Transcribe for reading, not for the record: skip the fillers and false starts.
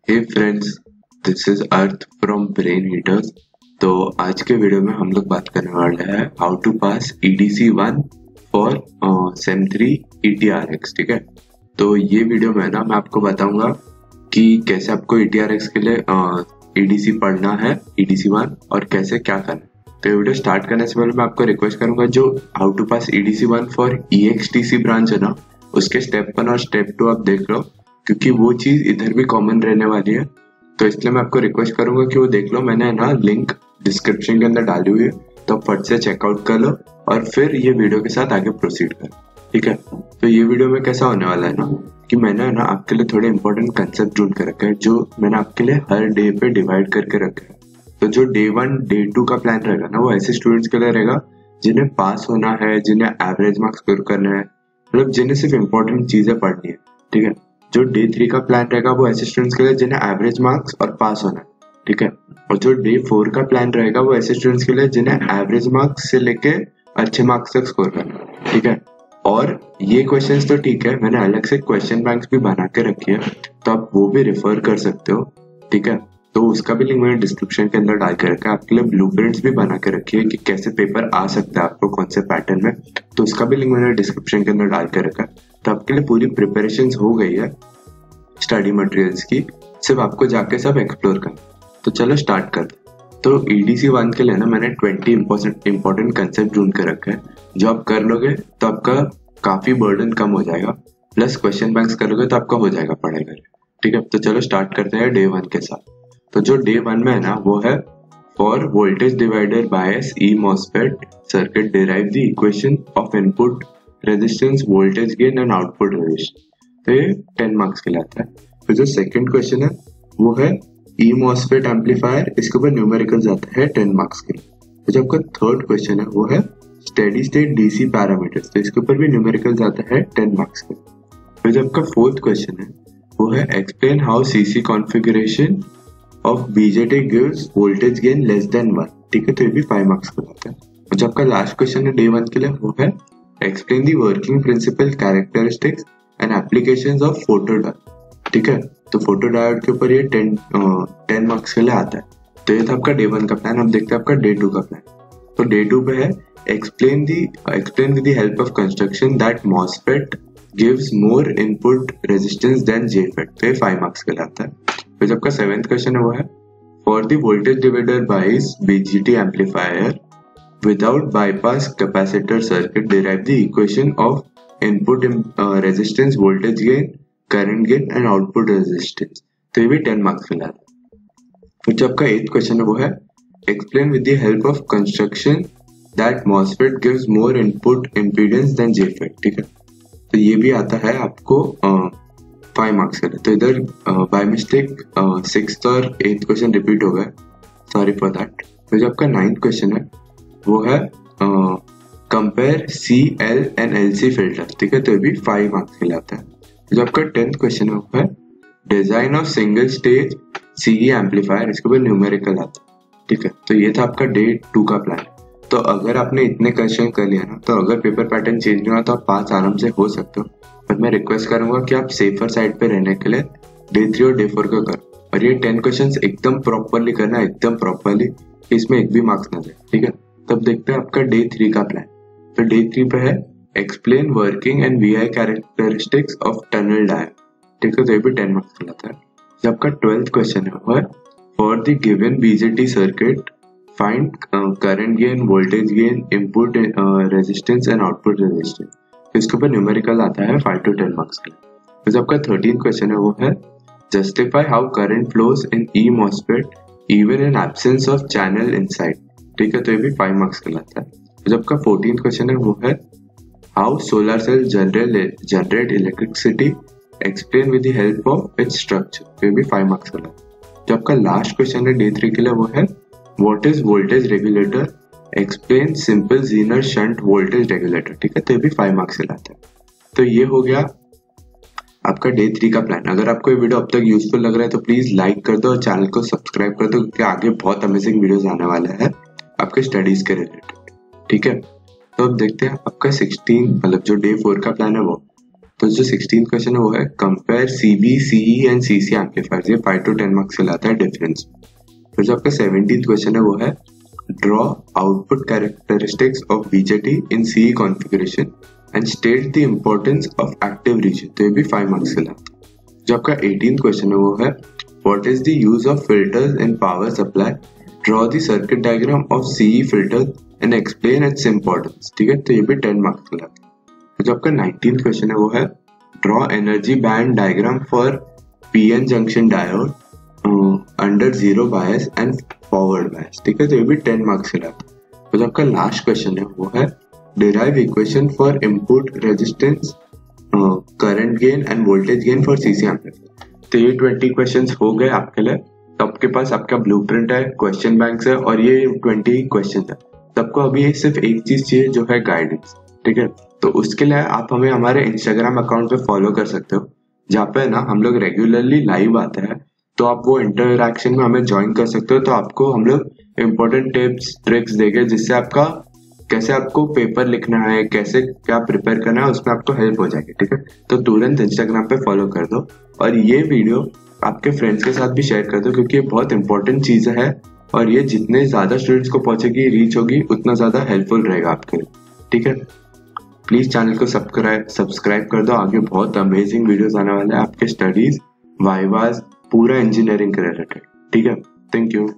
Hey friends, this is Arth from Brain Heaters. तो आज के वीडियो में हम लोग बात करने वाले हैं how to pass EDC 1 for sem 3 ETRX. ठीक है, तो ये वीडियो में ना मैं आपको बताऊंगा कि कैसे आपको ईटीआरएक्स के लिए ईडीसी पढ़ना है, ईडीसी 1, और कैसे क्या करना है। तो ये वीडियो स्टार्ट करने से पहले मैं आपको रिक्वेस्ट करूंगा, जो how to pass EDC 1 for EXTC branch है ना, उसके स्टेप 1 और स्टेप 2 आप देख लो, क्योंकि वो चीज इधर भी कॉमन रहने वाली है। तो इसलिए मैं आपको रिक्वेस्ट करूंगा कि वो देख लो, मैंने ना लिंक डिस्क्रिप्शन के अंदर डाली हुई है, तो आप फट से चेकआउट कर लो और फिर ये वीडियो के साथ आगे प्रोसीड करो। ठीक है, तो ये वीडियो में कैसा होने वाला है ना कि मैंने ना आपके लिए थोड़े इंपॉर्टेंट कंसेप्ट ढूंढ के रखे हैं, जो मैंने आपके लिए हर डे पे डिवाइड करके रखे हैं। तो जो डे 1 डे 2 का प्लान रहेगा ना, वो ऐसे स्टूडेंट्स के लिए रहेगा जिन्हें पास होना है, जिन्हें एवरेज मार्क्स स्कोर करना है, मतलब जिन्हें सिर्फ इंपॉर्टेंट चीजें पढ़नी है। ठीक है, जो डे 3 का प्लान रहेगा वो ऐसे स्टूडेंट्स के लिए जिन्हें एवरेज मार्क्स और पास होना है। ठीक है, और जो डे 4 का प्लान रहेगा वो ऐसे स्टूडेंट्स के लिए जिन्हें एवरेज मार्क्स से लेके अच्छे मार्क्स तक स्कोर करना है। ठीक है, और ये क्वेश्चंस तो ठीक है, मैंने अलग से क्वेश्चन बैंक्स भी बना के रखी है, तो आप वो भी रेफर कर सकते हो। ठीक है, तो उसका भी लिंक मैंने डिस्क्रिप्शन के अंदर डाल के रखा है। आपके लिए ब्लूप्रिंट्स भी बना के रखी है कि कैसे पेपर आ सकता है आपको कौन से पैटर्न में, तो उसका भी लिंक मैंने डिस्क्रिप्शन के अंदर डाल के रखा है। तो आपके लिए पूरी प्रिपरेशन हो गई है स्टडी मटेरियल्स की, सिर्फ आपको जाके सब एक्सप्लोर करना। तो चलो स्टार्ट करते। तो ईडीसी 1 के लिए ना मैंने 20 इंपॉर्टेंट कंसेप्ट ढूंढ के रखे हैं, जो आप कर लोगे तो आपका काफी बर्डन कम हो जाएगा, प्लस क्वेश्चन बैंक्स करोगे तो आपका हो जाएगा पढ़ाई करके। ठीक है, तो चलो स्टार्ट करते हैं डे 1 के साथ। तो जो डे 1 में है ना, वो है for voltage divider bias E MOSFET circuit derive the equation of input resistance, voltage gain and output resistance. तो ये 10 मार्क्स के लिए आता है। तो जो सेकंड क्वेश्चन है वो है ई मॉसफेट एम्पलीफायर, इसके ऊपर न्यूमेरिकल्स आता है 10 मार्क्स के लिए। तो जो आपका थर्ड क्वेश्चन है वो है स्टेडी स्टेट डीसी पैरामीटर्स, तो इसके ऊपर भी न्यूमेरिकल्स आता है 10 मार्क्स के लिए। तो जो आपका फोर्थ क्वेश्चन है वो है explain how CC configuration of BJT gives voltage gain less than 1। ठीक है, तो ये भी 5 मार्क्स का आता है। और जो आपका लास्ट क्वेश्चन है डे 1 के लिए वो है explain the working principle, characteristics and applications of photodiode. ठीक है, तो फोटोडायोड के ऊपर ये 10 मार्क्स के लिए आता है। तो ये था आपका डे 1 का प्लान। अब देखते हैं आपका डे 2 का प्लान। तो डे 2 पे है explain with the help of construction that MOSFET gives more input resistance than JFET. तो ये 5 मार्क्स के लिए आता है। फिर आपका 7th क्वेश्चन है वो है फॉर द वोल्टेज डिवाइडर बाइस BGT amplifier without bypass capacitor circuit derive the equation of input resistance, voltage gain, current gain and output resistance. तो ये भी 10 मार्क्स के लिए आता है। फिर जो आपका 8th क्वेश्चन है वो है explain with the help of construction that MOSFET gives more input impedance than JFET. ठीक है, तो ये भी आता है आपको 5 मार्क्स के लिए। तो इधर बाय मिस्टेक 6th और 8th क्वेश्चन रिपीट हो गए, सॉरी फॉर दैट। तो जो आपका 9th क्वेश्चन है वो है compare C L and L C filter. ठीक है, तो ये भी 5 मार्क्स के लिए आता है। जो आपका 10th क्वेश्चन है वो है design of single stage CE amplifier, इसके ऊपर न्यूमेरिकल आता है। ठीक है, तो ये था आपका डे 2 का प्लान। तो अगर आपने इतने क्वेश्चन कर लिया ना, तो अगर पेपर पैटर्न चेंज नहीं हुआ तो आप पास आराम से हो सकते हो। पर मैं रिक्वेस्ट करूंगा कि आप सेफर साइड पे रहने के लिए डे 3 और डे 4 का करो, और ये 10 क्वेश्चन एकदम प्रॉपरली करना, एकदम प्रॉपरली, इसमें एक भी मार्क्स ना जाए। ठीक है, तब देखते हैं आपका डे 3 का प्लान। तो डे 3 पे है explain working and VI characteristics of tunnel diode. ठीक है, तो ये भी 10 मार्क्स का आता है। जब आपका 12th क्वेश्चन है वो है for the given BJT circuit find current gain, voltage gain, input resistance and output resistance. तो इसके ऊपर न्यूमेरिकल आता है 5 to 10 मार्क्स के लिए। तो जब आपका 13th क्वेश्चन है वो है justify how current flows in E MOSFET even in absence of channel inside. ठीक है, तो ये भी 5 मार्क्स का आता है। तो जब आपका 14th क्वेश्चन है वो है how solar sale generate electricity, explain with the help of its structure. तो ये भी 5 मार्क्स का आता है। जो आपका लास्ट क्वेश्चन है डे 3 के लिए वो है what is voltage regulator, explain simple Zener shunt voltage regulator. ठीक है, तो ये भी 5 मार्क्स से लाता है। तो ये हो गया आपका डे 3 का प्लान। अगर आपको ये वीडियो अब तक यूजफुल लग रहा है तो प्लीज लाइक कर दो और चैनल को सब्सक्राइब कर दो, क्योंकि आगे बहुत अमेजिंग वीडियोस आने वाले हैं आपके स्टडीज के रिलेटेड। ठीक है, तो अब देखते हैं आपका 16 मतलब जो डे 4 का प्लान है वो। तो जो 16 क्वेश्चन है वो है compare CB CE and CC amplifiers. ये 5 to 10 मार्क्स से लाता है डिफरेंस। फिर जो आपका 17th क्वेश्चन है वो है draw output characteristics of BJT in CE configuration and state the importance of active region. तो ये भी 5 मार्क्स से लाता है। जो आपका 18th क्वेश्चन है वो है what is the use of filters in power supply, draw the circuit diagram of CE filters and explain its importance. ठीक है, तो ये भी 10 मार्क्स से लाता है। जो आपका 19th क्वेश्चन है वो है draw energy band diagram for PN junction diode under zero bias and forward bias. ठीक है, तो ये भी 10 मार्क्स से लाता है। तो जो आपका लास्ट क्वेश्चन है वो है derive equation for input resistance, current gain end voltage gain for CC amplifier. तो ये 20 क्वेश्चंस हो गए आपके लिए। तो आपके पास आपका ब्लूप्रिंट है, क्वेश्चन बैंक है और ये 20 क्वेश्चन है। तो आपको अभी सिर्फ एक चीज चाहिए जो है गाइडेंस। ठीक है, तो उसके लिए आप हमें हमारे इंस्टाग्राम अकाउंट पे फॉलो कर सकते हो, जहाँ पे ना हम लोग रेगुलरली लाइव आते हैं। तो आप वो इंटरैक्शन में हमें ज्वाइन कर सकते हो। तो आपको हम लोग इम्पोर्टेंट टिप्स ट्रिक्स देंगे जिससे आपका कैसे आपको पेपर लिखना है, कैसे क्या प्रिपेयर करना है, उसमें आपको हेल्प हो जाएगी। ठीक है, तो तुरंत इंस्टाग्राम पे फॉलो कर दो और ये वीडियो आपके फ्रेंड्स के साथ भी शेयर कर दो, क्योंकि ये बहुत इंपॉर्टेंट चीज है और ये जितने ज्यादा स्टूडेंट्स को पहुंचेगी, रीच होगी, उतना ज्यादा हेल्पफुल रहेगा आपके लिए। ठीक है, प्लीज चैनल को सब्सक्राइब कर दो। आगे बहुत अमेजिंग वीडियोस आने वाले हैं आपके स्टडीज, वाइवास, पूरा इंजीनियरिंग के रिलेटेड। ठीक है, थैंक यू।